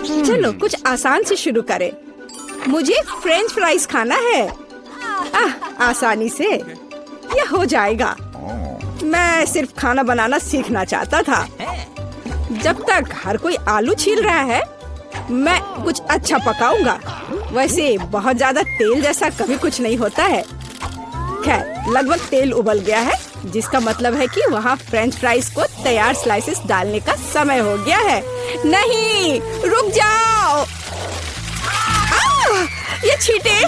चलो कुछ आसान से शुरू करें। मुझे फ्रेंच फ्राइज खाना है। आसानी से यह हो जाएगा। मैं सिर्फ खाना बनाना सीखना चाहता था। जब तक हर कोई आलू छील रहा है, मैं कुछ अच्छा पकाऊंगा। वैसे बहुत ज्यादा तेल जैसा कभी कुछ नहीं होता है। खैर, लगभग तेल उबल गया है, जिसका मतलब है कि वहाँ फ्रेंच फ्राइज को तैयार स्लाइसेस डालने का समय हो गया है। नहीं, रुक जाओ। ये छींटे,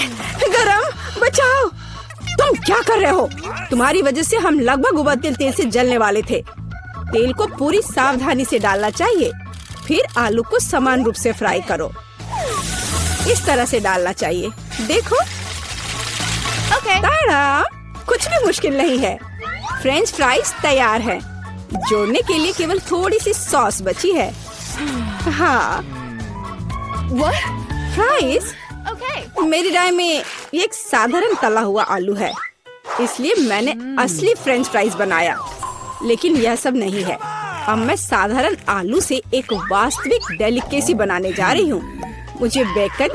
गरम, बचाओ। तुम क्या कर रहे हो? तुम्हारी वजह से हम लगभग उबलते तेल से जलने वाले थे। तेल को पूरी सावधानी से डालना चाहिए। फिर आलू को समान रूप से फ्राई करो। इस तरह से डालना चाहिए। देखो, ताड़ा, कुछ भी मुश्किल नहीं है। फ्रेंच फ्राइज तैयार है। जोड़ने के लिए केवल थोड़ी सी सॉस बची है। हाँ, फ्राइज मेरी राय में ये एक साधारण तला हुआ आलू है, इसलिए मैंने असली फ्रेंच फ्राइज बनाया। लेकिन यह सब नहीं है। अब मैं साधारण आलू से एक वास्तविक डेलिकेसी बनाने जा रही हूँ। मुझे बेकन,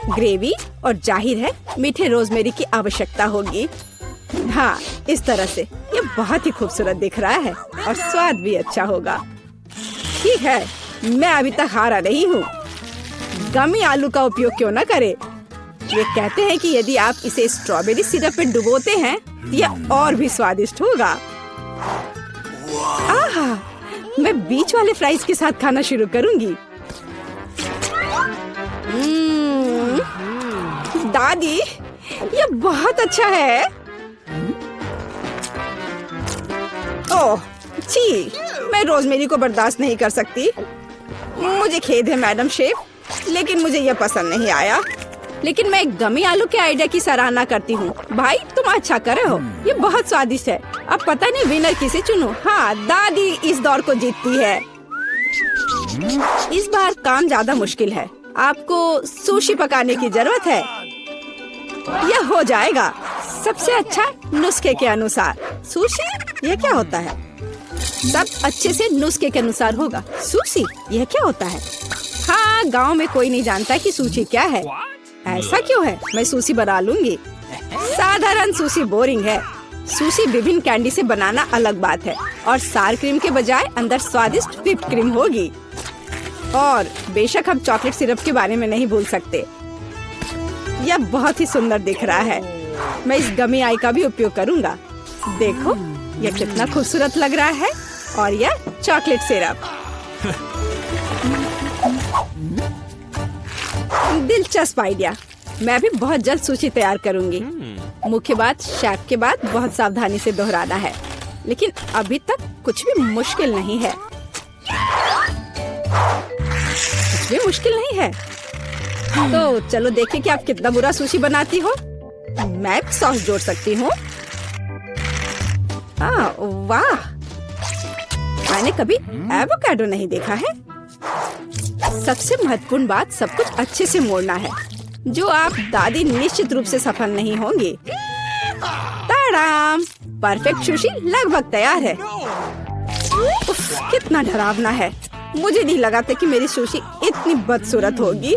ग्रेवी और जाहिर है मीठे रोजमेरी की आवश्यकता होगी। हाँ, इस तरह से ये बहुत ही खूबसूरत दिख रहा है और स्वाद भी अच्छा होगा। ठीक है, मैं अभी तक हारा नहीं हूँ। गमी आलू का उपयोग क्यों न करें? ये कहते हैं कि यदि आप इसे स्ट्रॉबेरी सिरप में डुबोते हैं, यह और भी स्वादिष्ट होगा। आहा, मैं बीच वाले फ्राइज के साथ खाना शुरू करूंगी। दादी, ये बहुत अच्छा है। ओह, छी, मैं रोजमेरी को बर्दाश्त नहीं कर सकती। मुझे खेद है मैडम शेफ, लेकिन मुझे यह पसंद नहीं आया। लेकिन मैं गमी आलू के आइडिया की सराहना करती हूँ। भाई, तुम अच्छा कर रहे हो। ये बहुत स्वादिष्ट है। अब पता नहीं विनर किसे चुनूं। हाँ, दादी इस दौर को जीतती है। इस बार काम ज्यादा मुश्किल है। आपको सुशी पकाने की जरूरत है। यह हो जाएगा सबसे अच्छा नुस्खे के अनुसार। सुशी, यह क्या होता है? सब अच्छे से नुस्खे के अनुसार होगा। सुशी, यह क्या होता है? हाँ, गांव में कोई नहीं जानता कि सुशी क्या है। ऐसा क्यों है? मैं सुशी बना लूंगी। साधारण सुशी बोरिंग है। सुशी विभिन्न कैंडी से बनाना अलग बात है, और सार क्रीम के बजाय अंदर स्वादिष्ट व्हिप्ड क्रीम होगी। और बेशक हम चॉकलेट सिरप के बारे में नहीं भूल सकते। यह बहुत ही सुंदर दिख रहा है। मैं इस गमी आई का भी उपयोग करूंगा। देखो, यह कितना खूबसूरत लग रहा है। और यह चॉकलेट सिरप। दिलचस्प आइडिया। मैं भी बहुत जल्द सुशी तैयार करूंगी। मुख्य बात, शेफ के बाद बहुत सावधानी से दोहराना है। लेकिन अभी तक कुछ भी मुश्किल नहीं है। कुछ भी मुश्किल नहीं है। तो चलो देखें कि आप कितना बुरा सुशी बनाती हो। मैं भी सॉस जोड़ सकती हूँ। वाह, मैंने कभी एवोकाडो नहीं देखा है। सबसे महत्वपूर्ण बात, सब कुछ अच्छे से मोड़ना है, जो आप दादी निश्चित रूप से सफल नहीं होंगी। ताड़ाम, परफेक्ट सुशी लगभग तैयार है। उफ, कितना डरावना है। मुझे नहीं लगा था कि मेरी सुशी इतनी बदसूरत होगी।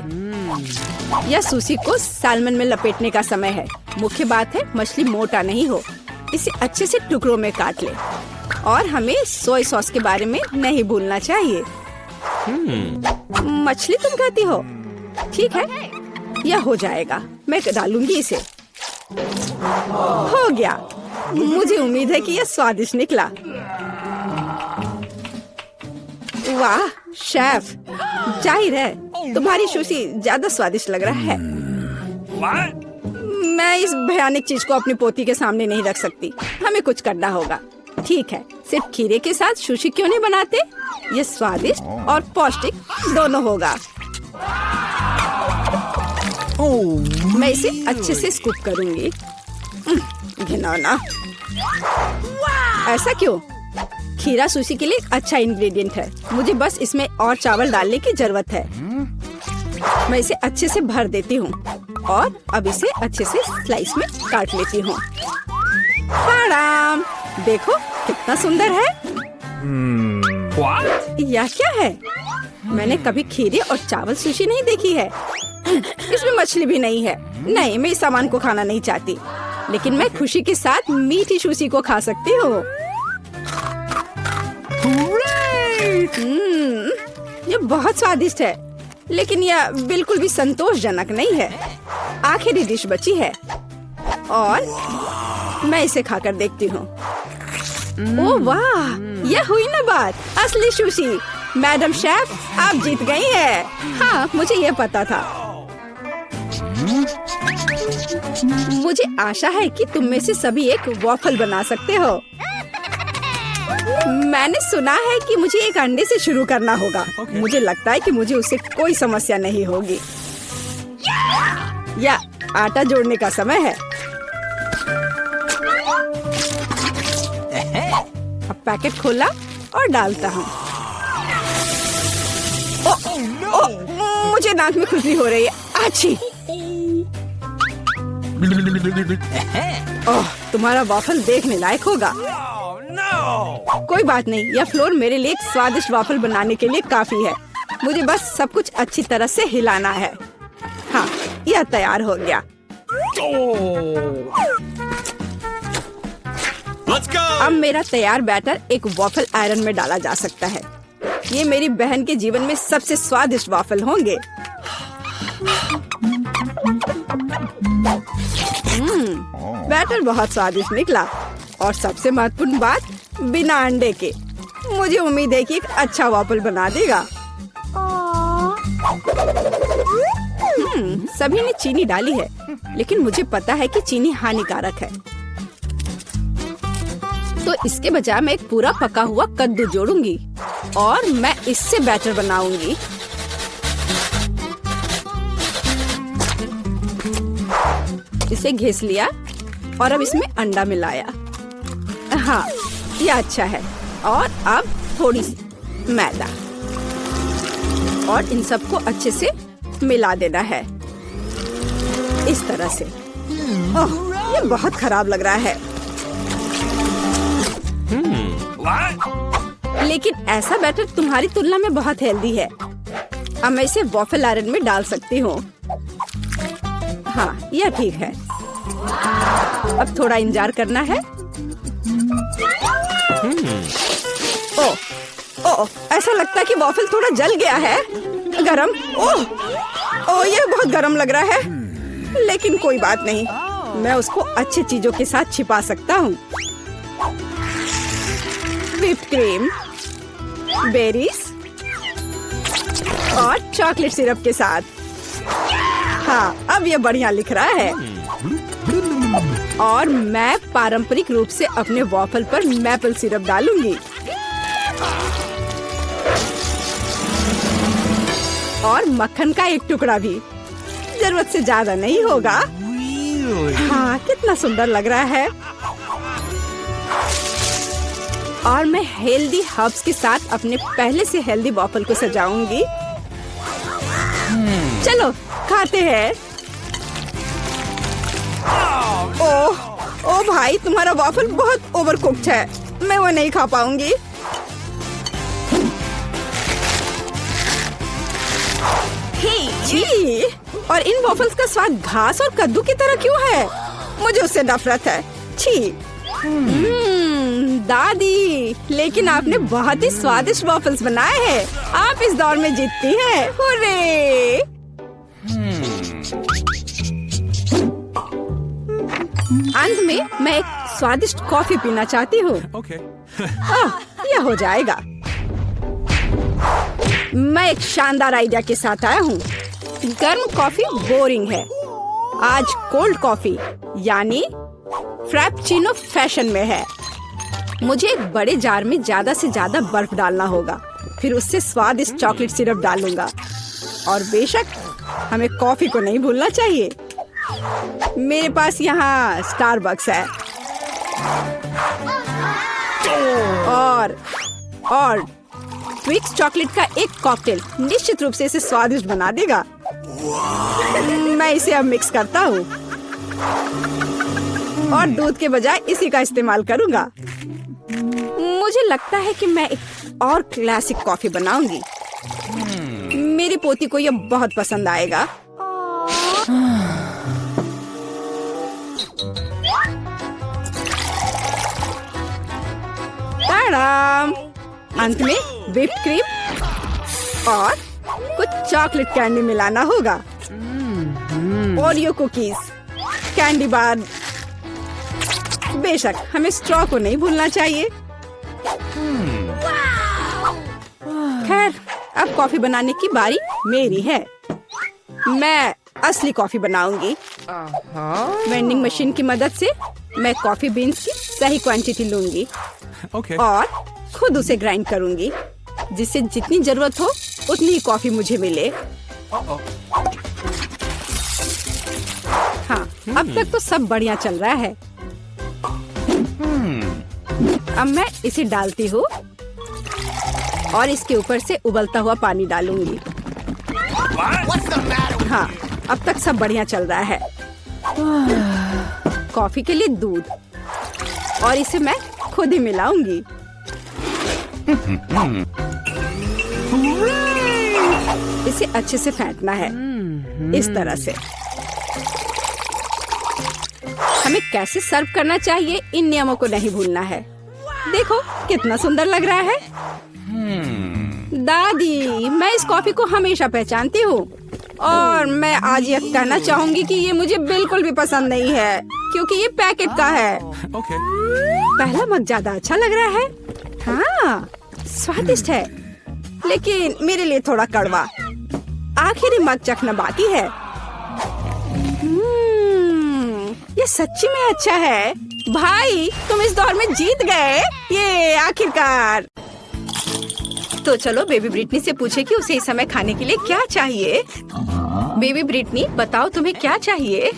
यह सुशी को सालमन में लपेटने का समय है। मुख्य बात है मछली मोटा नहीं हो। इसे अच्छे से टुकड़ों में काट ले। और हमें सोया सॉस के बारे में नहीं भूलना चाहिए। मछली तुम कहती हो? ठीक है, यह हो जाएगा। मैं डालूंगी इसे। हो गया। मुझे उम्मीद है कि यह स्वादिष्ट निकला। वाह शेफ, जाहिर है तुम्हारी सुशी ज्यादा स्वादिष्ट लग रहा है। मैं इस भयानक चीज को अपनी पोती के सामने नहीं रख सकती। हमें कुछ करना होगा। ठीक है, सिर्फ खीरे के साथ सुशी क्यों नहीं बनाते? ये स्वादिष्ट और पौष्टिक दोनों होगा। मैं इसे अच्छे से स्कूप करूंगी। घिनौना। ऐसा क्यों? खीरा सुशी के लिए एक अच्छा इंग्रेडिएंट है। मुझे बस इसमें और चावल डालने की जरूरत है। मैं इसे अच्छे से भर देती हूँ और अब इसे अच्छे से स्लाइस में काट लेती हूँ। देखो कितना सुंदर है। यह क्या है? मैंने कभी खीरे और चावल सुशी नहीं देखी है। इसमें मछली भी नहीं है। नहीं, मैं इस सामान को खाना नहीं चाहती, लेकिन मैं खुशी के साथ मीठी सुशी को खा सकती हूँ। ये बहुत स्वादिष्ट है, लेकिन यह बिल्कुल भी संतोषजनक नहीं है। आखिरी डिश बची है और मैं इसे खाकर देखती हूँ। ओह वाह, यह हुई ना बात, असली सुशी। मैडम शेफ, आप जीत गई हैं। हाँ, मुझे यह पता था। मुझे आशा है कि तुम में से सभी एक वॉफल बना सकते हो। मैंने सुना है कि मुझे एक अंडे से शुरू करना होगा। मुझे लगता है कि मुझे उससे कोई समस्या नहीं होगी। या आटा जोड़ने का समय है। अब पैकेट खोला और डालता हूँ। मुझे दांत में खुजली हो रही है। आछी। ओह, तुम्हारा वॉफल देखने लायक होगा। कोई बात नहीं, यह फ्लोर मेरे लिए एक स्वादिष्ट वॉफल बनाने के लिए काफी है। मुझे बस सब कुछ अच्छी तरह से हिलाना है। हाँ, यह तैयार हो गया। अब मेरा तैयार बैटर एक वॉफल आयरन में डाला जा सकता है। ये मेरी बहन के जीवन में सबसे स्वादिष्ट वॉफल होंगे। बैटर बहुत स्वादिष्ट निकला और सबसे महत्वपूर्ण बात, बिना अंडे के। मुझे उम्मीद है कि एक अच्छा वॉफल बना देगा। सभी ने चीनी डाली है, लेकिन मुझे पता है कि चीनी हानिकारक है। तो इसके बजाय मैं एक पूरा पका हुआ कद्दू जोड़ूंगी और मैं इससे बैटर बनाऊंगी। इसे घिस लिया और अब इसमें अंडा मिलाया। हाँ, ये अच्छा है। और अब थोड़ी सी मैदा और इन सबको अच्छे से मिला देना है, इस तरह से। ओह, ये बहुत खराब लग रहा है। लेकिन ऐसा बैटर तुम्हारी तुलना में बहुत हेल्दी है। अब मैं इसे वॉफल आयरन में डाल सकती हूँ। हाँ, यह ठीक है। अब थोड़ा इंतजार करना है। ओह, ऐसा लगता है कि वॉफल थोड़ा जल गया है। गरम। ओह, यह बहुत गरम लग रहा है। लेकिन कोई बात नहीं, मैं उसको अच्छी चीजों के साथ छिपा सकता हूँ। व्हिप्ड क्रीम, बेरीज और चॉकलेट सिरप के साथ। हाँ, अब ये बढ़िया लिख रहा है। और मैं पारंपरिक रूप से अपने वॉफल पर मैपल सिरप डालूंगी और मक्खन का एक टुकड़ा भी। जरूरत से ज्यादा नहीं होगा। हाँ, कितना सुंदर लग रहा है। और मैं हेल्दी हर्ब्स के साथ अपने पहले से हेल्दी वॉफल को सजाऊंगी। चलो खाते हैं। ओह भाई, तुम्हारा वॉफल बहुत ओवरकुक्ड है। मैं वो नहीं खा पाऊंगी। छी, और इन वॉफल्स का स्वाद घास और कद्दू की तरह क्यों है? मुझे उससे नफरत है। छी। दादी, लेकिन आपने बहुत ही स्वादिष्ट वॉफल्स बनाए हैं। आप इस दौर में जीतती हैं। हुर्रे! अंत में मैं एक स्वादिष्ट कॉफी पीना चाहती हूँ। यह हो जाएगा। मैं एक शानदार आइडिया के साथ आया हूँ। गर्म कॉफी बोरिंग है। आज कोल्ड कॉफी यानी फ्रैप्पुचिनो फैशन में है। मुझे एक बड़े जार में ज्यादा से ज्यादा बर्फ डालना होगा। फिर उससे स्वादिष्ट चॉकलेट सिरप डालूंगा। और बेशक हमें कॉफी को नहीं भूलना चाहिए। मेरे पास यहाँ स्टारबक्स है और ट्विक्स चॉकलेट का एक कॉकटेल निश्चित रूप से इसे स्वादिष्ट बना देगा। मैं इसे अब मिक्स करता हूँ और दूध के बजाय इसी का इस्तेमाल करूँगा। मुझे लगता है कि मैं एक और क्लासिक कॉफी बनाऊंगी। मेरी पोती को ये बहुत पसंद आएगा। ताड़ाम! अंत में व्हिप्ड क्रीम और कुछ चॉकलेट कैंडी मिलाना होगा। Oreo cookies, candy bar. बेशक हमें स्ट्रॉ को नहीं भूलना चाहिए। खैर, अब कॉफी बनाने की बारी मेरी है। मैं असली कॉफी बनाऊंगी। वेंडिंग मशीन की मदद से मैं कॉफी बीन्स की सही क्वांटिटी लूंगी और खुद उसे ग्राइंड करूंगी, जिससे जितनी जरूरत हो उतनी ही कॉफी मुझे मिले। हाँ, अब तक तो सब बढ़िया चल रहा है। अब मैं इसे डालती हूँ और इसके ऊपर से उबलता हुआ पानी डालूंगी। हाँ, अब तक सब बढ़िया चल रहा है। कॉफी के लिए दूध और इसे मैं खुद ही मिलाऊंगी। इसे अच्छे से फेंटना है, इस तरह से। हमें कैसे सर्व करना चाहिए, इन नियमों को नहीं भूलना है। देखो कितना सुंदर लग रहा है। दादी, मैं इस कॉफी को हमेशा पहचानती हूँ और मैं आज ये कहना चाहूंगी कि ये मुझे बिल्कुल भी पसंद नहीं है, क्योंकि ये पैकेट का है। पहला मग ज्यादा अच्छा लग रहा है। हाँ, स्वादिष्ट है, लेकिन मेरे लिए थोड़ा कड़वा। आखिरी मग चखना बाकी है। ये सच्ची में अच्छा है। भाई, तुम इस दौर में जीत गए। ये आखिरकार। तो चलो बेबी ब्रिटनी से पूछे कि उसे इस समय खाने के लिए क्या चाहिए। बेबी ब्रिटनी, बताओ तुम्हें क्या चाहिए?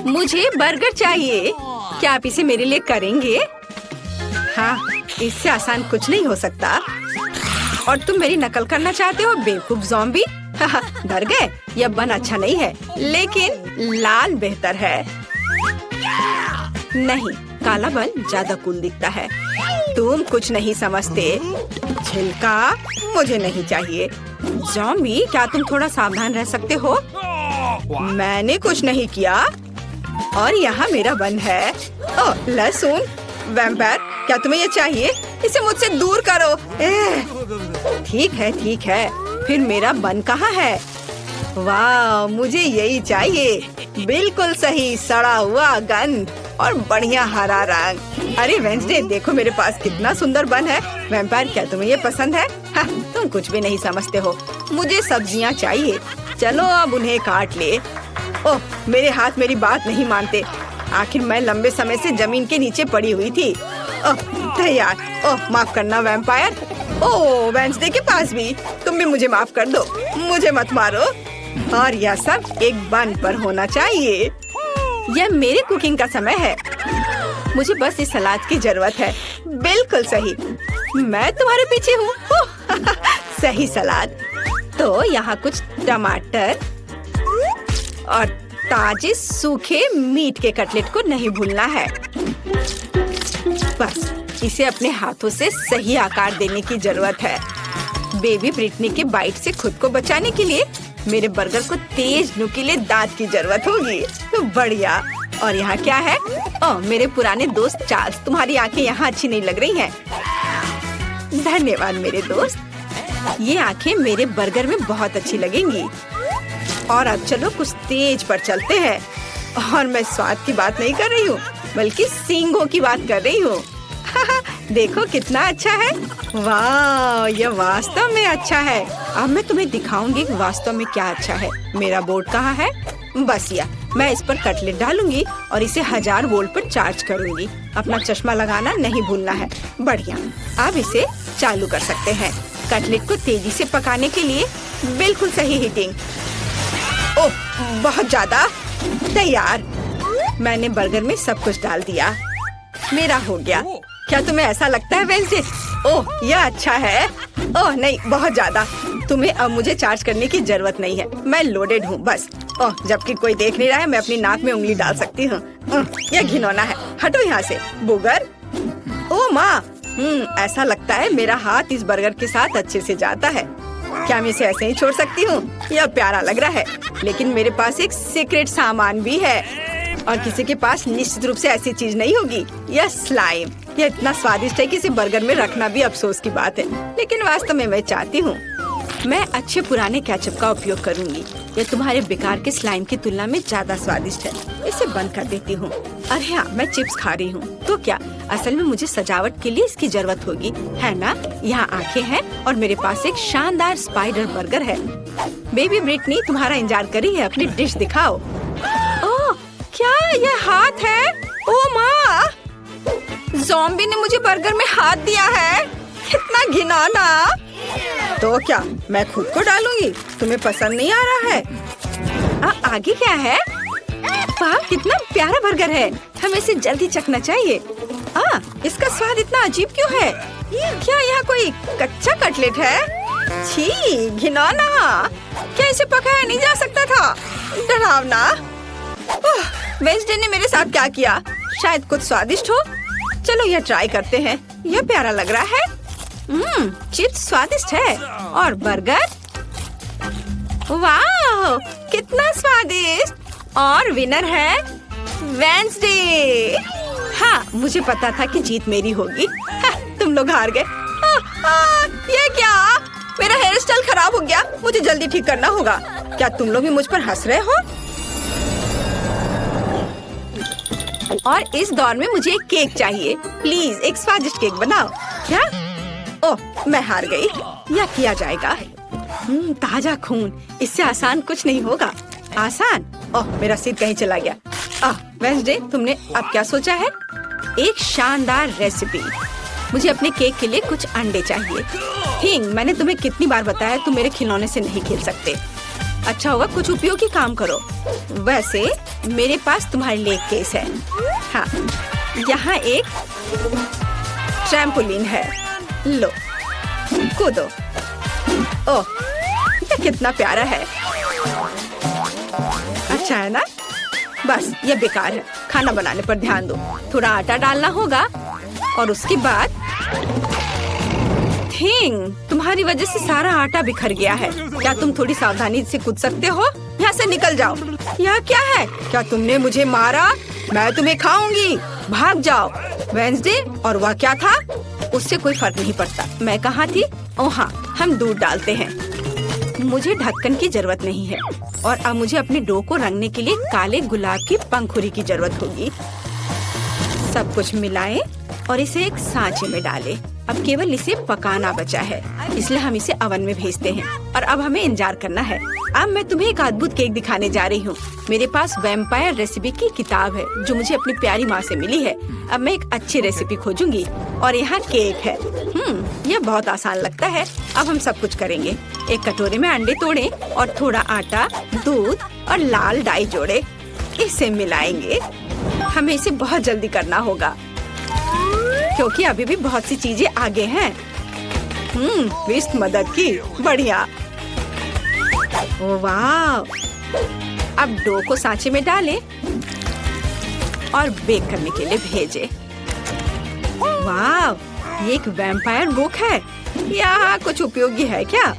मुझे बर्गर चाहिए। क्या आप इसे मेरे लिए करेंगे? हाँ, इससे आसान कुछ नहीं हो सकता। और तुम मेरी नकल करना चाहते हो, बेवकूफ ज़ॉम्बी? डर गए? यह बन अच्छा नहीं है, लेकिन लाल बेहतर है। नहीं, काला बन ज्यादा कूल दिखता है। तुम कुछ नहीं समझते। छिलका मुझे नहीं चाहिए। ज़ॉम्बी, क्या तुम थोड़ा सावधान रह सकते हो? मैंने कुछ नहीं किया। और यहाँ मेरा बन है। ओह, लहसुन। वैम्पायर, क्या तुम्हें ये चाहिए? इसे मुझसे दूर करो। ठीक है, ठीक है। फिर मेरा बन कहाँ है? वाह, मुझे यही चाहिए। बिल्कुल सही, सड़ा हुआ गंध और बढ़िया हरा रंग। अरे वेंसडे, देखो मेरे पास कितना सुंदर बन है। वैम्पायर, क्या तुम्हें ये पसंद है? हाँ, तुम कुछ भी नहीं समझते हो। मुझे सब्जियाँ चाहिए। चलो अब उन्हें काट ले। ओह, मेरे हाथ मेरी बात नहीं मानते। आखिर मैं लंबे समय से जमीन के नीचे पड़ी हुई थी। ओह, तैयार। ओह, माफ करना वैम्पायर। ओह, वेंसडे के पास भी। तुम भी मुझे माफ कर दो, मुझे मत मारो। और यह सब एक बन पर होना चाहिए। यह मेरे कुकिंग का समय है। मुझे बस इस सलाद की जरूरत है। बिल्कुल सही, मैं तुम्हारे पीछे हूँ। सही सलाद। तो यहाँ कुछ टमाटर और ताजे सूखे मीट के कटलेट को नहीं भूलना है। बस इसे अपने हाथों से सही आकार देने की जरूरत है। बेबी ब्रिटनी के बाइट से खुद को बचाने के लिए मेरे बर्गर को तेज नुकीले दांत की जरूरत होगी। तो बढ़िया। और यहाँ क्या है? ओह, मेरे पुराने दोस्त चार्ल्स, तुम्हारी आंखें यहाँ अच्छी नहीं लग रही हैं। धन्यवाद मेरे दोस्त। ये आंखें मेरे बर्गर में बहुत अच्छी लगेंगी। और अब चलो कुछ तेज पर चलते हैं। और मैं स्वाद की बात नहीं कर रही हूँ, बल्कि सींगों की बात कर रही हूँ। देखो कितना अच्छा है। वाह, यह वास्तव में अच्छा है। अब मैं तुम्हें दिखाऊंगी कि वास्तव में क्या अच्छा है। मेरा बोर्ड कहाँ है? बस या मैं इस पर कटलेट डालूंगी और इसे 1000 वोल्ट पर चार्ज करूंगी। अपना चश्मा लगाना नहीं भूलना है। बढ़िया, अब इसे चालू कर सकते हैं। कटलेट को तेजी से पकाने के लिए बिल्कुल सही हीटिंग। ओह, बहुत ज्यादा। तैयार। मैंने बर्गर में सब कुछ डाल दिया। मेरा हो गया। क्या तुम्हें ऐसा लगता है वेंसडे? ओह, यह अच्छा है। ओह नहीं, बहुत ज्यादा। तुम्हें अब मुझे चार्ज करने की जरूरत नहीं है। मैं लोडेड हूँ बस। ओह, जबकि कोई देख नहीं रहा है, मैं अपनी नाक में उंगली डाल सकती हूँ। यह घिनौना है। हटो यहाँ से बुगर। ओह माँ, ऐसा लगता है मेरा हाथ इस बर्गर के साथ अच्छे से जाता है। क्या मैं इसे ऐसे ही छोड़ सकती हूँ? यह प्यारा लग रहा है, लेकिन मेरे पास एक सीक्रेट सामान भी है और किसी के पास निश्चित रूप से ऐसी चीज नहीं होगी। यह स्लाइम। यह इतना स्वादिष्ट है कि इसे बर्गर में रखना भी अफसोस की बात है, लेकिन वास्तव में मैं चाहती हूँ। मैं अच्छे पुराने केचप का उपयोग करूंगी। यह तुम्हारे बेकार के स्लाइम की तुलना में ज्यादा स्वादिष्ट है। इसे बंद कर देती हूँ। अरे हाँ, मैं चिप्स खा रही हूँ तो क्या? असल में मुझे सजावट के लिए इसकी जरूरत होगी, है ना? यहाँ आंखें हैं और मेरे पास एक शानदार स्पाइडर बर्गर है। बेबी ब्रिटनी तुम्हारा इंतजार कर रही है, अपनी डिश दिखाओ। ओह, क्या यह हाथ है? ओह माँ, ज़ॉम्बी ने मुझे बर्गर में हाथ दिया है। कितना घिनौना। तो क्या मैं खुद को डालूंगी? तुम्हें पसंद नहीं आ रहा है? आगे क्या है? वाह, कितना प्यारा बर्गर है। हमें इसे जल्दी चखना चाहिए। इसका स्वाद इतना अजीब क्यों है? क्या यहाँ कोई कच्चा कटलेट है? छी, घिनौना। क्या इसे पकाया नहीं जा सकता था? डरावना। वेंसडे ने मेरे साथ क्या किया? शायद कुछ स्वादिष्ट हो। चलो यह ट्राई करते हैं। यह प्यारा लग रहा है। चिप्स स्वादिष्ट है और बर्गर, वाह कितना स्वादिष्ट। और विनर है वेंसडे। हाँ, मुझे पता था कि जीत मेरी होगी। तुम लोग हार गए। ये क्या? मेरा हेयर स्टाइल खराब हो गया। मुझे जल्दी ठीक करना होगा। क्या तुम लोग भी मुझ पर हंस रहे हो? और इस दौर में मुझे एक केक चाहिए। प्लीज एक स्वादिष्ट केक बनाओ। क्या? ओह, मैं हार गई। यह किया जाएगा। ताजा खून, इससे आसान कुछ नहीं होगा। आसान? ओह, मेरा सिर कहीं चला गया। वेंसडे, तुमने अब क्या सोचा है? एक शानदार रेसिपी। मुझे अपने केक के लिए कुछ अंडे चाहिए। थिंग, मैंने तुम्हें कितनी बार बताया तुम मेरे खिलौने से नहीं खेल सकते। अच्छा होगा कुछ उपयोगी काम करो। वैसे मेरे पास तुम्हारे लिए एक केस है। हाँ, यहाँ एक ट्रैम्पोलिन है। लो, कूदो। ओह, ये कितना प्यारा है। अच्छा है ना? बस ये बेकार है। खाना बनाने पर ध्यान दो। थोड़ा आटा डालना होगा और उसके बाद थिंग, तुम्हारी वजह से सारा आटा बिखर गया है। क्या तुम थोड़ी सावधानी से कूद सकते हो? यहाँ से निकल जाओ। यह क्या है? क्या तुमने मुझे मारा? मैं तुम्हें खाऊंगी। भाग जाओ। वेंसडे, और वह क्या था? उससे कोई फर्क नहीं पड़ता। मैं कहाँ थी? ओह हाँ, हम दूध डालते हैं। मुझे ढक्कन की जरूरत नहीं है और अब मुझे अपने डो को रंगने के लिए काले गुलाब की पंखुड़ी की जरूरत होगी। सब कुछ मिलाएं और इसे एक सांचे में डालें। अब केवल इसे पकाना बचा है, इसलिए हम इसे ओवन में भेजते हैं और अब हमें इंतजार करना है। अब मैं तुम्हें एक अद्भुत केक दिखाने जा रही हूँ। मेरे पास वैम्पायर रेसिपी की किताब है जो मुझे अपनी प्यारी माँ से मिली है। अब मैं एक अच्छी रेसिपी खोजूंगी और यहाँ केक है। यह बहुत आसान लगता है। अब हम सब कुछ करेंगे। एक कटोरे में अंडे तोड़ें और थोड़ा आटा, दूध और लाल डाई जोड़े। इसे मिलाएंगे। हमें इसे बहुत जल्दी करना होगा क्योंकि अभी भी बहुत सी चीजें आगे हैं। विस्ट मदद की। बढ़िया। ओह वाह। अब डो को सांचे में डालें और बेक करने के लिए भेजें। वाह, ये एक वैम्पायर बुक है। यहाँ कुछ उपयोगी है क्या?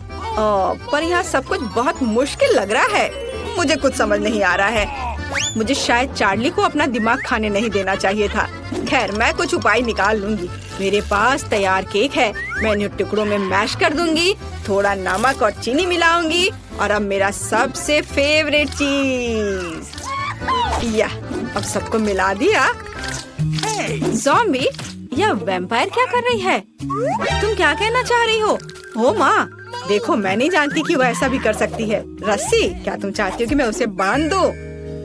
पर यहाँ सब कुछ बहुत मुश्किल लग रहा है। मुझे कुछ समझ नहीं आ रहा है। मुझे शायद चार्ली को अपना दिमाग खाने नहीं देना चाहिए था। खैर, मैं कुछ उपाय निकाल लूंगी। मेरे पास तैयार केक है। मैं इन्हें टुकड़ों में मैश कर दूंगी, थोड़ा नमक और चीनी मिलाऊंगी और अब मेरा सबसे फेवरेट चीज, अब सबको मिला दिया। ज़ॉम्बी, यह वैम्पायर क्या कर रही है? तुम क्या कहना चाह रही हो? ओ माँ, देखो, मैं नहीं जानती कि वो ऐसा भी कर सकती है। रस्सी, क्या तुम चाहती हो कि मैं उसे बांध दूं?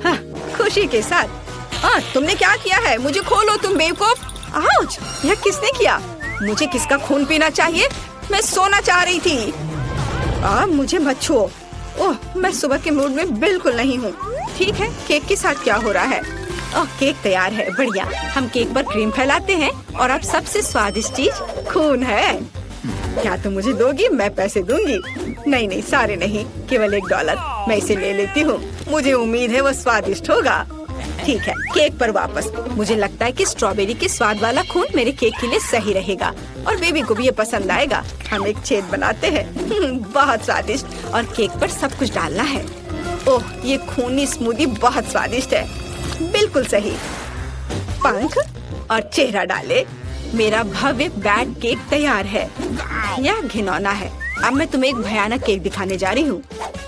हाँ, खुशी के साथ। तुमने क्या किया है? मुझे खोलो तुम बेवकूफ। आउच! यह किसने किया? मुझे किसका खून पीना चाहिए? मैं सोना चाह रही थी। मुझे मत छुओ। ओह, मैं सुबह के मूड में बिल्कुल नहीं हूँ। ठीक है, केक के साथ क्या हो रहा है? ओह, केक तैयार है। बढ़िया। हम केक पर क्रीम फैलाते हैं और अब सबसे स्वादिष्ट चीज खून है। क्या तुम मुझे दोगी? मैं पैसे दूंगी। नहीं, सारे नहीं, केवल $1। मैं इसे ले लेती हूँ। मुझे उम्मीद है वो स्वादिष्ट होगा। ठीक है, केक पर वापस। मुझे लगता है कि स्ट्रॉबेरी के स्वाद वाला खून मेरे केक के लिए सही रहेगा और बेबी को भी ये पसंद आएगा। हम एक छेद बनाते हैं। बहुत स्वादिष्ट। और केक पर सब कुछ डालना है। ओह, ये खूनी स्मूदी बहुत स्वादिष्ट है। बिल्कुल सही। पंख और चेहरा डाले। मेरा भव्य बैट केक तैयार है। यह घिनौना है। अब मैं तुम्हें एक भयानक केक दिखाने जा रही हूँ।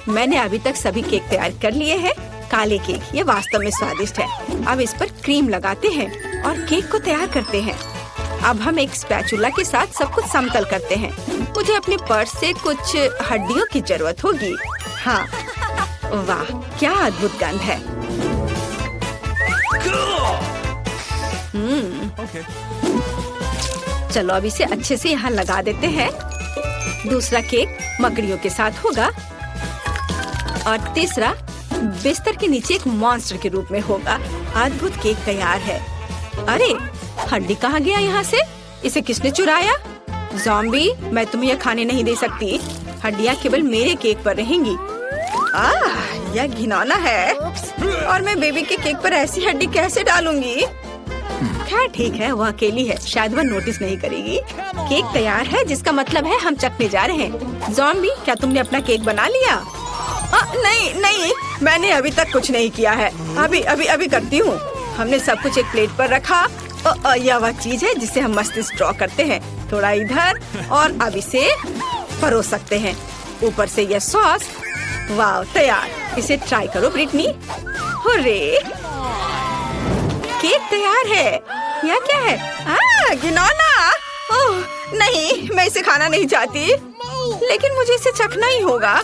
मैंने अभी तक सभी केक तैयार कर लिए हैं। काले केक, ये वास्तव में स्वादिष्ट है। अब इस पर क्रीम लगाते हैं और केक को तैयार करते हैं। अब हम एक स्पैचुला के साथ सब कुछ समतल करते हैं। मुझे अपने पर्स से कुछ हड्डियों की जरूरत होगी। हाँ, वाह, क्या अद्भुत गंध है। चलो अब इसे अच्छे से यहाँ लगा देते हैं। दूसरा केक मकड़ियों के साथ होगा और तीसरा बिस्तर के नीचे एक मॉन्स्टर के रूप में होगा। अद्भुत केक तैयार है। अरे, हड्डी कहाँ गया यहाँ से? इसे किसने चुराया? ज़ॉम्बी, मैं तुम्हें यह खाने नहीं दे सकती। हड्डियाँ केवल मेरे केक पर रहेंगी। यह घिनौना है। और मैं बेबी के केक पर ऐसी हड्डी कैसे डालूंगी? खैर ठीक है, वो अकेली है, शायद वह नोटिस नहीं करेगी। केक तैयार है, जिसका मतलब है हम चखने जा रहे हैं। ज़ॉम्बी, क्या तुमने अपना केक बना लिया? नहीं, मैंने अभी तक कुछ नहीं किया है। अभी करती हूँ। हमने सब कुछ एक प्लेट पर रखा। यह वह चीज है जिसे हम मस्तिष्क ड्रॉ करते हैं। थोड़ा इधर और अब इसे परोस सकते हैं। ऊपर से यह सॉस। वाह, तैयार। इसे ट्राई करो ब्रिटनी। हुर्रे, केक तैयार है। यह क्या है? घिनौना। ओह नहीं, मैं इसे खाना नहीं चाहती, लेकिन मुझे इसे चखना ही होगा।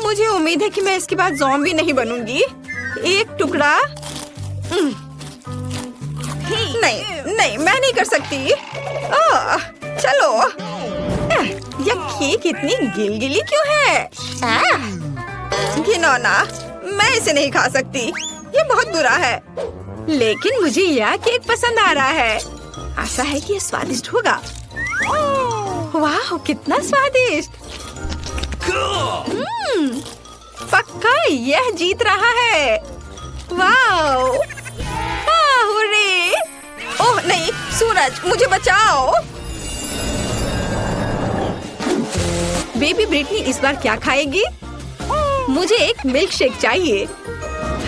मुझे उम्मीद है कि मैं इसके बाद ज़ॉम्बी नहीं बनूंगी। एक टुकड़ा। नहीं, मैं नहीं कर सकती। चलो। यह केक इतनी गिलगिली क्यों है? घिनौना, मैं इसे नहीं खा सकती। ये बहुत बुरा है। लेकिन मुझे यह केक पसंद आ रहा है। आशा है कि ये स्वादिष्ट होगा। वाह, कितना स्वादिष्ट। पक्का यह जीत रहा है। वाह, हुर्रे। ओह नहीं, सूरज, मुझे बचाओ। बेबी ब्रिटनी इस बार क्या खाएगी? मुझे एक मिल्क शेक चाहिए।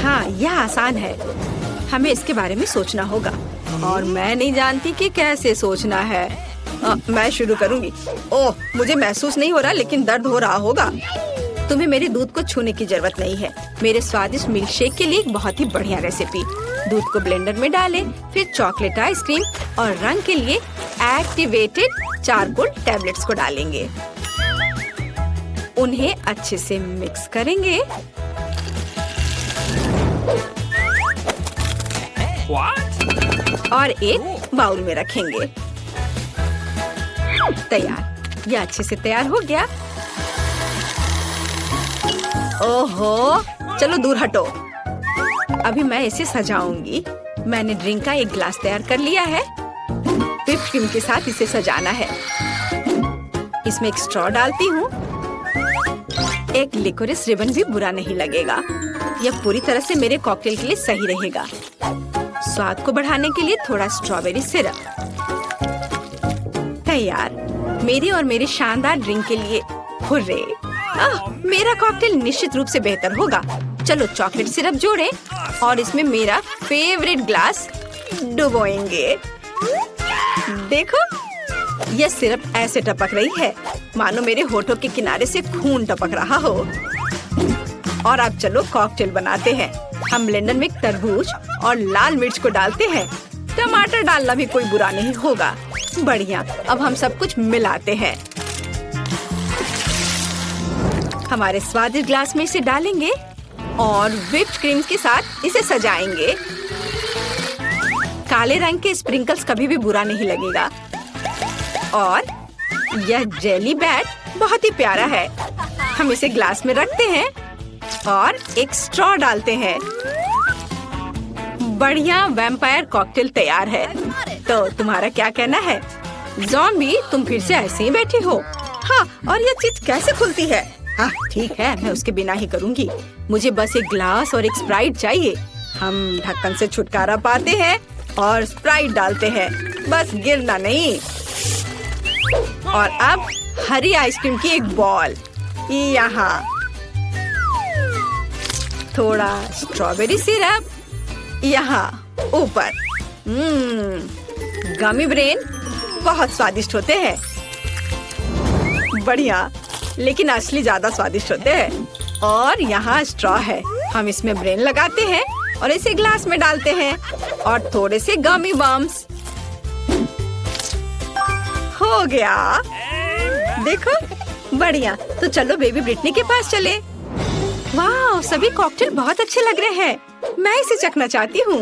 हाँ, यह आसान है। हमें इसके बारे में सोचना होगा और मैं नहीं जानती कि कैसे सोचना है। मैं शुरू करूंगी। ओह, मुझे महसूस नहीं हो रहा, लेकिन दर्द हो रहा होगा। तुम्हें मेरे दूध को छूने की जरूरत नहीं है। मेरे स्वादिष्ट मिल्क शेक के लिए एक बहुत ही बढ़िया रेसिपी। दूध को ब्लेंडर में डालें, फिर चॉकलेट आइसक्रीम और रंग के लिए एक्टिवेटेड चारकोल टैबलेट्स को डालेंगे। उन्हें अच्छे से मिक्स करेंगे। और एक बाउल में रखेंगे। तैयार। यह अच्छे से तैयार हो गया। ओहो, चलो दूर हटो। अभी मैं इसे सजाऊंगी। मैंने ड्रिंक का एक ग्लास तैयार कर लिया है। व्हिप क्रीम के साथ इसे सजाना है। इसमें एक स्ट्रॉ डालती हूँ। एक लिकोरिस रिबन भी बुरा नहीं लगेगा। यह पूरी तरह से मेरे कॉकटेल के लिए सही रहेगा। स्वाद को बढ़ाने के लिए थोड़ा स्ट्रॉबेरी सिरप। तैयार। मेरे और मेरे शानदार ड्रिंक के लिए हुर्रे। मेरा कॉकटेल निश्चित रूप से बेहतर होगा। चलो चॉकलेट सिरप जोड़ें और इसमें मेरा फेवरेट ग्लास डुबोएंगे। देखो, यह सिरप ऐसे टपक रही है मानो मेरे होठों के किनारे से खून टपक रहा हो। और अब चलो कॉकटेल बनाते हैं। हम ब्लेंडर में तरबूज और लाल मिर्च को डालते हैं। टमाटर डालना भी कोई बुरा नहीं होगा। बढ़िया। अब हम सब कुछ मिलाते हैं। हमारे स्वादिष्ट ग्लास में इसे डालेंगे और व्हिप्ड क्रीम के साथ इसे सजाएंगे। काले रंग के स्प्रिंकल्स कभी भी बुरा नहीं लगेगा। और यह जेली बैट बहुत ही प्यारा है। हम इसे ग्लास में रखते हैं और एक स्ट्रॉ डालते हैं। बढ़िया वैम्पायर कॉकटेल तैयार है। तो तुम्हारा क्या कहना है? ज़ॉम्बी, तुम फिर से ऐसे ही बैठी हो? हाँ, और यह चीज कैसे खुलती है? हाँ ठीक है, मैं उसके बिना ही करूँगी। मुझे बस एक ग्लास और एक स्प्राइट चाहिए। हम ढक्कन से छुटकारा पाते हैं और स्प्राइट डालते हैं, बस गिरना नहीं। और अब हरी आइसक्रीम की एक बॉल यहाँ, थोड़ा स्ट्रॉबेरी सिरप यहाँ ऊपर। गमी ब्रेन बहुत स्वादिष्ट होते हैं, बढ़िया, लेकिन असली ज्यादा स्वादिष्ट होते हैं। और यहाँ स्ट्रॉ है, हम इसमें ब्रेन लगाते हैं और इसे ग्लास में डालते हैं और थोड़े से गमी बम्स। हो गया, देखो, बढ़िया। तो चलो बेबी ब्रिटनी के पास चले। वाह, सभी कॉकटेल बहुत अच्छे लग रहे हैं, मैं इसे चखना चाहती हूँ।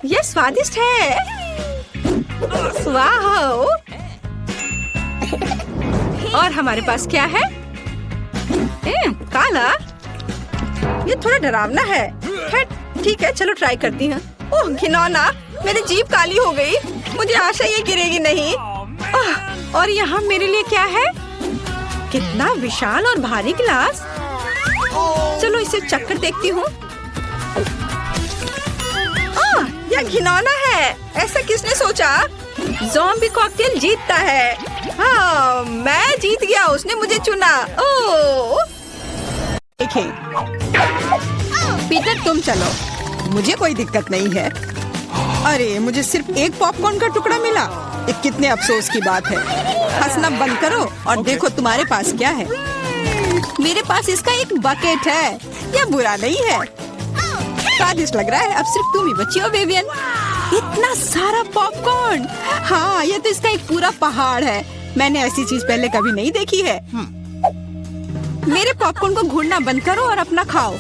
ये स्वादिष्ट है। वाह, और हमारे पास क्या है? काला, ये थोड़ा डरावना है। ठीक है, चलो ट्राई करती हूँ। ओह घिनौना, मेरी जीभ काली हो गई। मुझे आशा ये गिरेगी नहीं। और यहाँ मेरे लिए क्या है? कितना विशाल और भारी गिलास। चलो इसे चक्कर देखती हूँ। यह घिनौना है, ऐसा किसने सोचा? ज़ॉम्बी कॉकटेल जीतता है। हाँ, मैं जीत गया, उसने मुझे चुना। ओह, देखें, पीटर तुम चलो, मुझे कोई दिक्कत नहीं है। अरे, मुझे सिर्फ एक पॉपकॉर्न का टुकड़ा मिला, ये कितने अफसोस की बात है। हंसना बंद करो और देखो तुम्हारे पास क्या है। मेरे पास इसका एक बकेट है, यह बुरा नहीं है, स्वादिष्ट लग रहा है। अब सिर्फ तुम ही बची हो विवियन। इतना सारा पॉपकॉर्न, हाँ, ये तो इसका एक पूरा पहाड़ है। मैंने ऐसी चीज पहले कभी नहीं देखी है। मेरे पॉपकॉर्न को घूरना बंद करो और अपना खाओ।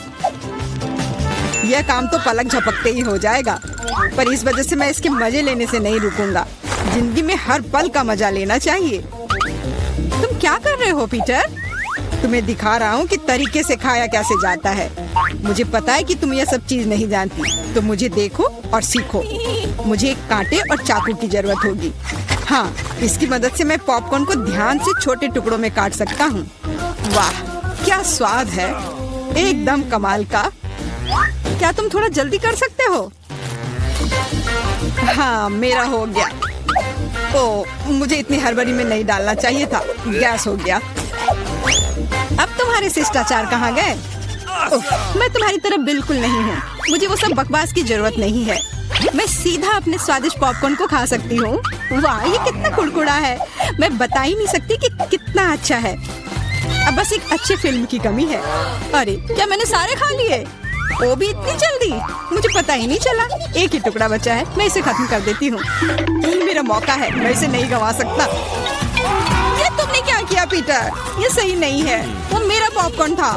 यह काम तो पलक झपकते ही हो जाएगा, पर इस वजह से मैं इसके मजे लेने से नहीं रुकूंगा। जिंदगी में हर पल का मजा लेना चाहिए। तुम क्या कर रहे हो पीटर? तुम्हें दिखा रहा हूँ कि तरीके से खाया कैसे जाता है। मुझे पता है कि तुम यह सब चीज नहीं जानती, तो मुझे देखो और सीखो। मुझे एक कांटे और चाकू की जरूरत होगी। हाँ, इसकी मदद से मैं पॉपकॉर्न को ध्यान से छोटे टुकड़ों में काट सकता हूँ। वाह, क्या स्वाद है, एकदम कमाल का। क्या तुम थोड़ा जल्दी कर सकते हो? हाँ, मेरा हो गया। ओह, मुझे इतनी हड़बड़ी में नहीं डालना चाहिए था, गैस हो गया। अब तुम्हारे शिष्टाचार कहाँ गए? मैं तुम्हारी तरह बिल्कुल नहीं हूँ, मुझे वो सब बकवास की जरूरत नहीं है। मैं सीधा अपने स्वादिष्ट पॉपकॉर्न को खा सकती हूँ। वाह, ये कितना कुड़कुड़ा है, मैं बता ही नहीं सकती कि कितना अच्छा है। अब बस एक अच्छी फिल्म की कमी है। अरे, क्या मैंने सारे खा लिए? वो भी इतनी जल्दी, मुझे पता ही नहीं चला। एक ही टुकड़ा बचा है, मैं इसे खत्म कर देती हूँ। यही मेरा मौका है, मैं इसे नहीं गंवा सकता। ये तुमने क्या किया पीटर? ये सही नहीं है, वो मेरा पॉपकॉर्न था,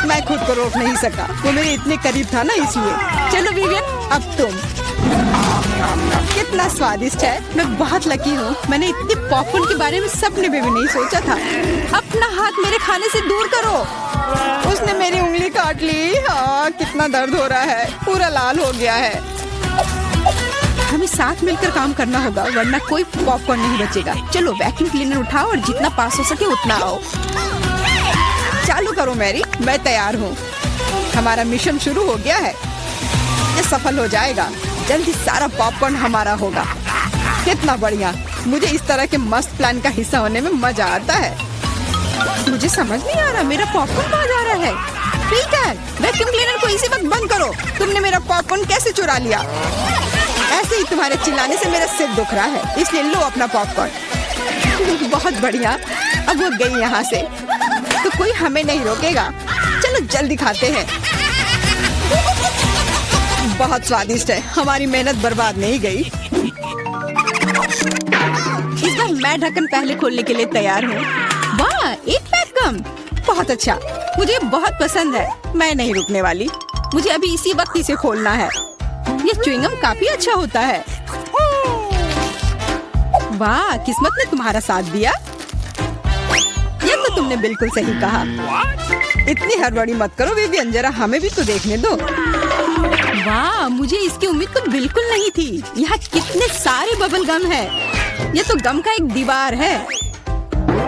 मैं खुद को रोक नहीं सका। वो मेरे इतने करीब था ना, इसलिए। चलो विवियन, अब तुम। कितना स्वादिष्ट है, मैं बहुत लकी हूँ। मैंने इतने पॉपकॉर्न के बारे में सपने में भी नहीं सोचा था। अपना हाथ मेरे खाने से दूर करो। उसने मेरी उंगली काट ली। हाँ, कितना दर्द हो रहा है, पूरा लाल हो गया है। हमें साथ मिलकर काम करना होगा, वरना कोई पॉपकॉर्न नहीं बचेगा। चलो वैक्यूम क्लीनर उठाओ और जितना पास हो सके उतना आओ। चालू करो मैरी, मैं तैयार हूँ। हमारा मिशन शुरू हो गया है, ये सफल हो जाएगा। जल्दी सारा पॉपकॉर्न हमारा होगा। कितना बढ़िया, मुझे इस तरह के मस्त प्लान का हिस्सा होने में मजा आता है। मुझे समझ नहीं आ रहा मेरा पॉपकॉर्न कहाँ जा रहा है। पीटर, वैक्यूम क्लीनर को इसी वक्त बंद करो। तुमने मेरा पॉपकॉर्न कैसे चुरा लिया? ऐसे ही तुम्हारे चिल्लाने से मेरा सिर दुख रहा है, इसलिए लो अपना पॉपकॉर्न। बहुत बढ़िया, अब वो गई यहाँ से, तो कोई हमें नहीं रोकेगा। चलो जल्दी खाते हैं। बहुत स्वादिष्ट है, हमारी मेहनत बर्बाद नहीं गई। इस बार मैं ढक्कन पहले खोलने के लिए तैयार हूँ। वाह, एक पैक कम, बहुत अच्छा, मुझे बहुत पसंद है। मैं नहीं रुकने वाली, मुझे अभी इसी वक्त इसे खोलना है। ये च्युइंगम काफी अच्छा होता है। वाह, किस्मत ने तुम्हारा साथ दिया। ये तो तुमने बिल्कुल सही कहा। इतनी हड़बड़ी मत करो विवियन, जरा हमें भी तो देखने दो। वाह, मुझे इसकी उम्मीद तो बिल्कुल नहीं थी। यहाँ कितने सारे बबल गम है, ये तो गम का एक दीवार है।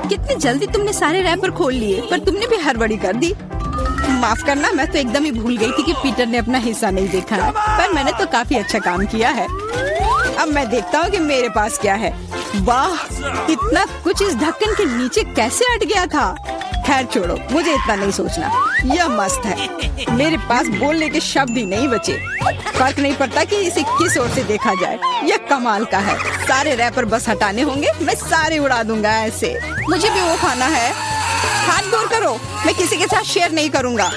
कितनी जल्दी तुमने सारे रैपर खोल लिए, पर तुमने भी हड़बड़ी कर दी। माफ करना, मैं तो एकदम ही भूल गई थी कि पीटर ने अपना हिस्सा नहीं देखा है, पर मैंने तो काफी अच्छा काम किया है। अब मैं देखता हूँ कि मेरे पास क्या है। वाह, इतना कुछ इस ढक्कन के नीचे कैसे अट गया था। खैर छोड़ो, मुझे इतना नहीं सोचना। यह मस्त है। मेरे पास बोलने के शब्द ही नहीं बचे। फर्क नहीं पड़ता कि इसे किस ओर से देखा जाए, यह कमाल का है। सारे रैपर बस हटाने होंगे, मैं सारे उड़ा दूंगा ऐसे। मुझे भी वो खाना है। हाथ दूर करो, मैं किसी के साथ शेयर नहीं करूंगा।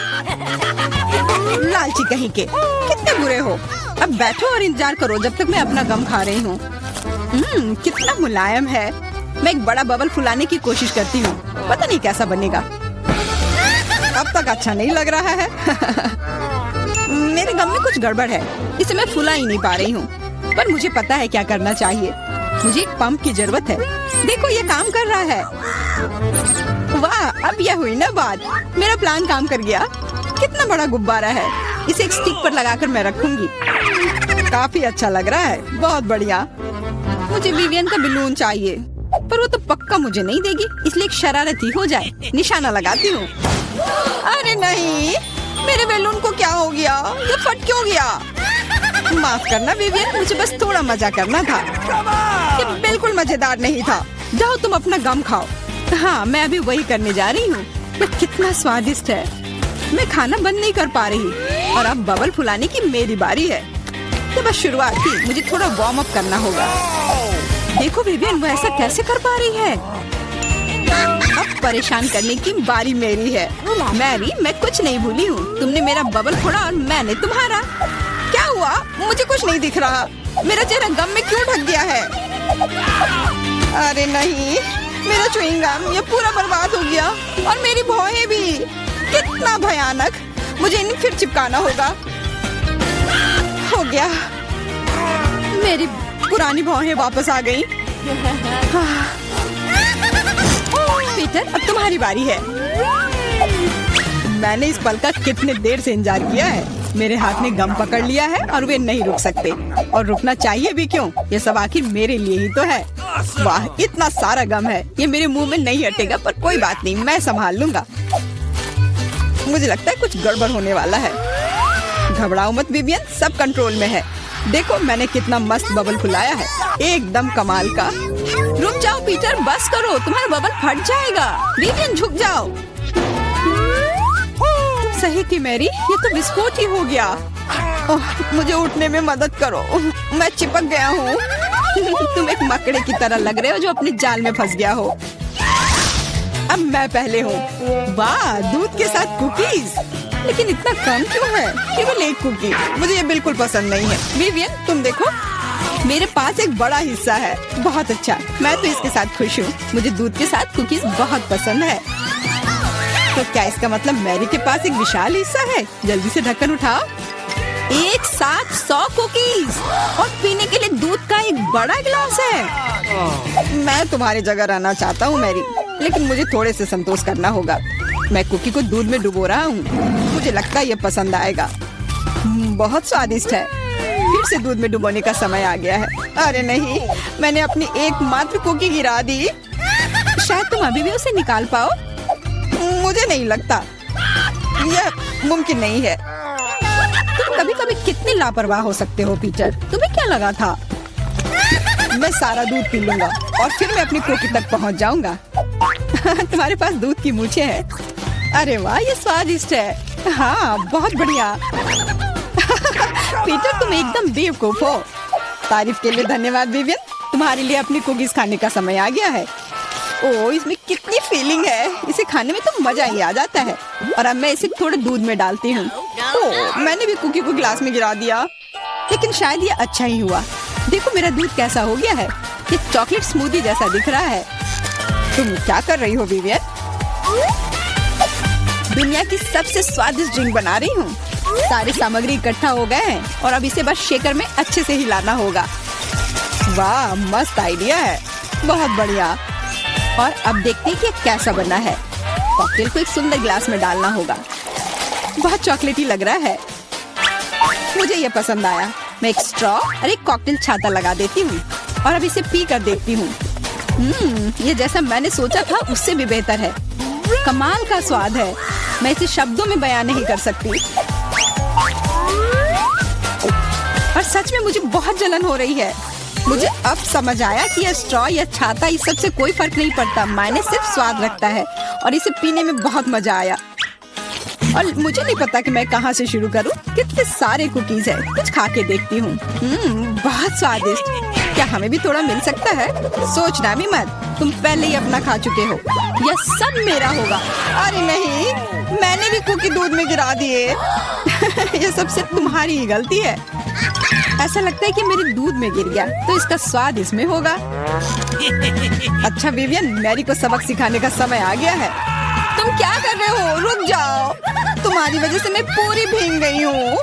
लालची कहीं के, कितने बुरे हो। अब बैठो और इंतजार करो जब तक मैं अपना गम खा रही हूँ। कितना मुलायम है। मैं एक बड़ा बबल फुलाने की कोशिश करती हूँ, पता नहीं कैसा बनेगा। अब तक अच्छा नहीं लग रहा है। मेरे गम में कुछ गड़बड़ है, इसे मैं फुला ही नहीं पा रही हूँ। पर मुझे पता है क्या करना चाहिए। मुझे एक पंप की जरूरत है। देखो, ये काम कर रहा है। वाह, अब यह हुई ना बात। मेरा प्लान काम कर गया। कितना बड़ा गुब्बारा है। इसे एक स्टिक पर लगाकर मैं रखूंगी। काफी अच्छा लग रहा है, बहुत बढ़िया। मुझे विवियन का बलून चाहिए, पर वो तो पक्का मुझे नहीं देगी, इसलिए एक शरारती हो जाए। निशाना लगाती हूँ। अरे नहीं, मेरे बैलून को क्या हो गया? ये फट क्यों गया? माफ करना विवियन, मुझे बस थोड़ा मजा करना था। ये बिल्कुल मजेदार नहीं था। जाओ तुम अपना गम खाओ। हाँ, मैं अभी वही करने जा रही हूँ। ये कितना स्वादिष्ट है। मैं खाना बंद नहीं कर पा रही और अब बबल फुलाने की मेरी बारी है। ये बस शुरुआत थी, मुझे थोड़ा वार्म अप करना होगा। देखो विवियन, वो ऐसा कैसे कर पा रही है? अब परेशान करने की बारी मेरी है। मैरी, मैं कुछ नहीं भूली हूँ। तुमने मेरा बबल फोड़ा और मैंने तुम्हारा। क्या हुआ? मुझे कुछ नहीं दिख रहा। मेरा चेहरा गम में क्यों ढक गया है? अरे नहीं, मेरा च्युइंग गम ये पूरा बर्बाद हो गया और मेरी भौहें भी। कितना भयानक। मुझे इन्हें फिर चिपकाना होगा। हो गया, मेरी पुरानी भौहें वापस आ गई। पीटर, अब तुम्हारी बारी है। मैंने इस पल का कितने देर से इंतजार किया है। मेरे हाथ ने गम पकड़ लिया है और वे नहीं रुक सकते, और रुकना चाहिए भी क्यों? ये सब आखिर मेरे लिए ही तो है। वाह, इतना सारा गम है, ये मेरे मुंह में नहीं हटेगा, पर कोई बात नहीं, मैं संभाल लूंगा। मुझे लगता है कुछ गड़बड़ होने वाला है। घबराओ मत विवियन, सब कंट्रोल में है। देखो मैंने कितना मस्त बबल फुलाया है, एकदम कमाल का। रुक जाओ पीटर, बस करो, तुम्हारा बबल फट जाएगा। विवियन झुक जाओ। सही थी मैरी, ये तो विस्फोट ही हो गया। मुझे उठने में मदद करो, मैं चिपक गया हूँ। तुम एक मकड़े की तरह लग रहे हो जो अपने जाल में फंस गया हो। अब मैं पहले हूँ। वाह, दूध के साथ कुकीज, लेकिन इतना कम क्यों है? केवल एक कुकी। मुझे ये बिल्कुल पसंद नहीं है। विवियन, तुम देखो, मेरे पास एक बड़ा हिस्सा है। बहुत अच्छा, मैं तो इसके साथ खुश हूँ। मुझे दूध के साथ कुकीज बहुत पसंद है। तो क्या इसका मतलब मैरी के पास एक विशाल हिस्सा है? जल्दी से ढक्कन उठाओ। एक साथ 100 कुकीज और पीने के लिए दूध का एक बड़ा गिलास है। मैं तुम्हारी जगह रहना चाहता हूँ मैरी, लेकिन मुझे थोड़े से संतोष करना होगा। मैं कुकी को दूध में डुबो रहा हूँ। मुझे लगता है ये पसंद आएगा। बहुत स्वादिष्ट है। फिर से दूध में डुबोने का समय आ गया है। अरे नहीं, मैंने अपनी एकमात्र कुकी गिरा दी। शायद तुम अभी भी उसे निकाल पाओ। मुझे नहीं लगता, यह मुमकिन नहीं है। तुम कभी कभी कितने लापरवाह हो सकते हो पीटर। तुम्हें क्या लगा था मैं सारा दूध पी लूंगा और फिर मैं अपनी कुकी तक पहुंच जाऊंगा? तुम्हारे पास दूध की मूछें हैं। अरे वाह, ये स्वादिष्ट है। हाँ, बहुत बढ़िया। पीटर, तुम एकदम बेवकूफ हो। तारीफ के लिए धन्यवाद विवियन। तुम्हारे लिए अपनी कुकीज खाने का समय आ गया है। ओह, इसमें कितनी फीलिंग है। इसे खाने में तो मजा ही आ जाता है। और अब मैं इसे थोड़े दूध में डालती हूँ। ओह, मैंने भी कुकी को गिलास में गिरा दिया, लेकिन शायद ये अच्छा ही हुआ। देखो मेरा दूध कैसा हो गया है। ये चॉकलेट स्मूदी जैसा दिख रहा है। तुम क्या कर रही हो विवियन? दुनिया की सबसे स्वादिष्ट ड्रिंक बना रही हूँ। सारी सामग्री इकट्ठा हो गए हैं और अब इसे बस शेकर में अच्छे से हिलाना होगा। वाह, मस्त आइडिया है, बहुत बढ़िया। और अब देखते हैं कि कैसा बना है। कॉकटेल को एक सुंदर गिलास में डालना होगा। बहुत चॉकलेटी लग रहा है। मुझे ये पसंद आया। मैं एक स्ट्रॉ और एक कॉकटेल छाता लगा देती हूँ और अब इसे पी कर देखती हूँ। ये जैसा मैंने सोचा था उससे भी बेहतर है। कमाल का स्वाद है। मैं इसे शब्दों में बयान नहीं कर सकती। और सच में मुझे बहुत जलन हो रही है। मुझे अब समझ आया कि यह स्ट्रॉ या छाता इस सब से कोई फर्क नहीं पड़ता। मायने सिर्फ स्वाद रखता है और इसे पीने में बहुत मजा आया। और मुझे नहीं पता कि मैं कहाँ से शुरू करूँ। कितने सारे कुकीज है। कुछ खा के देखती हूँ। बहुत स्वादिष्ट। क्या हमें भी थोड़ा मिल सकता है? सोचना भी मत, तुम पहले ही अपना खा चुके हो। यह सब मेरा होगा। अरे नहीं, मैंने भी कुकी दूध में गिरा दिए। यह सब सिर्फ तुम्हारी ही गलती है। ऐसा लगता है कि मेरे दूध में गिर गया, तो इसका स्वाद इसमें होगा। अच्छा विवियन, मैरी को सबक सिखाने का समय आ गया है। तुम क्या कर रहे हो? रुक जाओ। तुम्हारी वजह से मैं पूरी भीग गई हूँ।